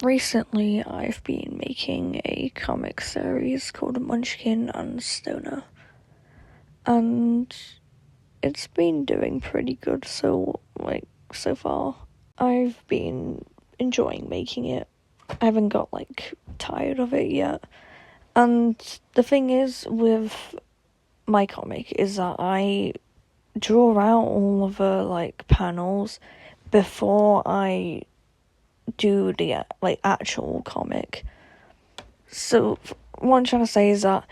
Recently, I've been making a comic series called Munchkin and Stoner, and it's been doing pretty good so far. I've been enjoying making it. I haven't got tired of it yet. And the thing is with my comic is that I draw out all of the panels before I do the actual comic. So what I'm trying to say is that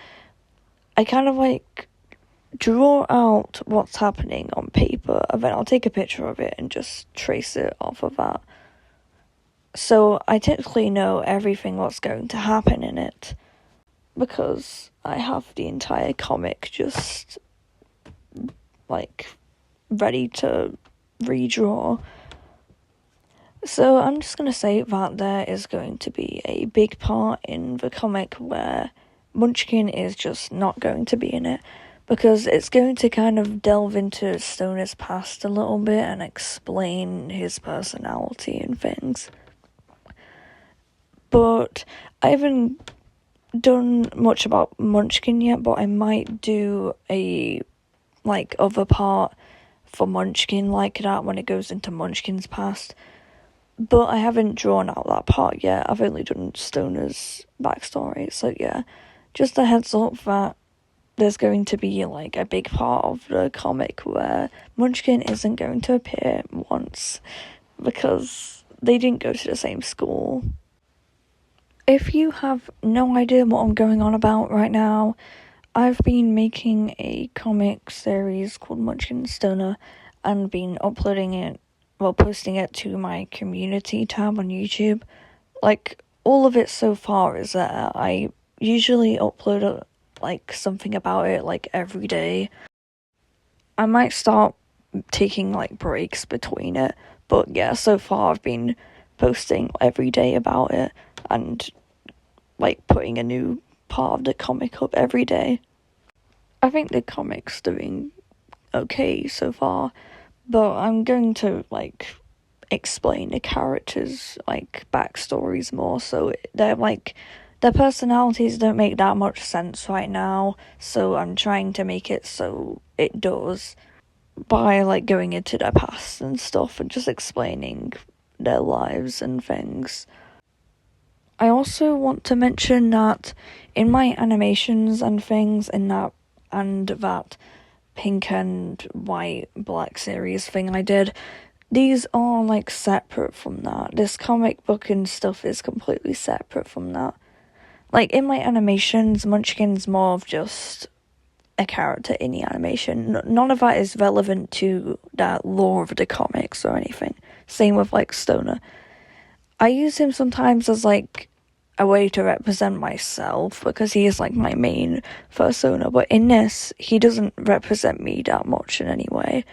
I kind of draw out what's happening on paper, and then I'll take a picture of it and just trace it off of that. So I technically know everything what's going to happen in it, because I have the entire comic just ready to redraw. So I'm just going to say that there is going to be a big part in the comic where Munchkin is just not going to be in it, because it's going to kind of delve into Stoner's past a little bit and explain his personality and things. But I haven't done much about Munchkin yet, but I might do a other part for Munchkin like that when it goes into Munchkin's past. But I haven't drawn out that part yet. I've only done Stoner's backstory. So yeah, just a heads up that there's going to be a big part of the comic where Munchkin isn't going to appear once, because they didn't go to the same school. If you have no idea what I'm going on about right now, I've been making a comic series called Munchkin and Stoner and been posting it to my community tab on YouTube. All of it so far is that I usually upload something about it every day. I might start taking breaks between it, but yeah, so far I've been posting every day about it and putting a new part of the comic up every day. I think the comic's doing okay so far, but I'm going to explain the characters backstories more, so their personalities don't make that much sense right now, so I'm trying to make it so it does by going into their past and stuff and just explaining their lives and things. I also want to mention that in my animations and things that pink and white black series thing I did, these are separate from that. This comic book and stuff is completely separate from that. In my animations, Munchkin's more of just a character in the animation. None of that is relevant to that lore of the comics or anything. Same with Stoner. I use him sometimes as a way to represent myself, because he is my main persona, but in this he doesn't represent me that much in any way.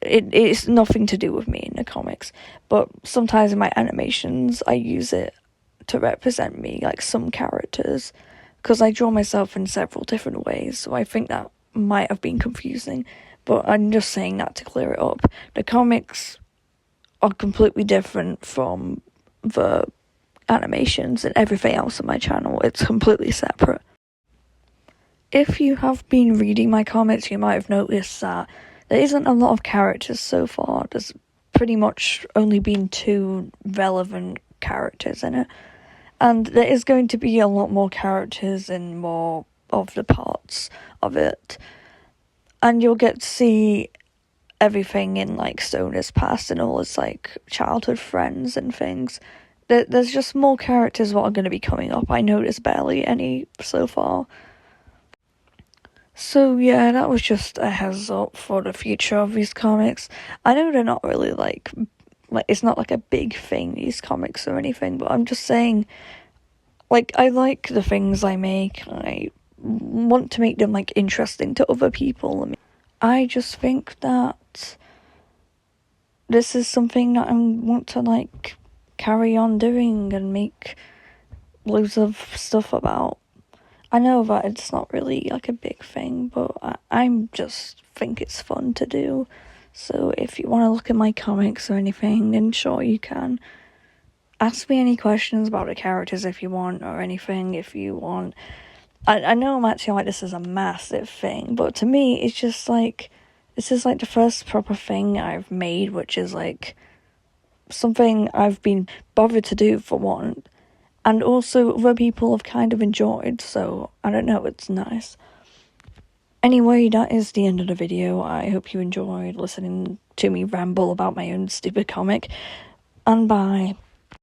It's nothing to do with me in the comics, but sometimes in my animations I use it to represent me, some characters, because I draw myself in several different ways, so I think that might have been confusing, but I'm just saying that to clear it up. The comics are completely different from the animations and everything else on my channel. It's completely separate. If you have been reading my comics, you might have noticed that there isn't a lot of characters so far. There's pretty much only been 2 relevant characters in it, and there is going to be a lot more characters in more of the parts of it, and you'll get to see everything in Stoner's past and all his childhood friends and things. There's just more characters what are going to be coming up. I noticed barely any so far. So yeah, that was just a heads up for the future of these comics. I know they're not really it's not a big thing, these comics or anything, but I'm just saying, I like the things I make. I want to make them interesting to other people. I mean, I just think that this is something that I want to carry on doing and make loads of stuff about. I know that it's not really a big thing, but I'm just think it's fun to do. So if you want to look at my comics or anything, then sure you can. ask me any questions about the characters if you want, or anything if you want. I know I'm acting like this is a massive thing, but to me, it's just like, this is like the first proper thing I've made, which is like something I've been bothered to do for one, and also other people have kind of enjoyed, so I don't know, it's nice. Anyway, that is the end of the video. I hope you enjoyed listening to me ramble about my own stupid comic, and bye.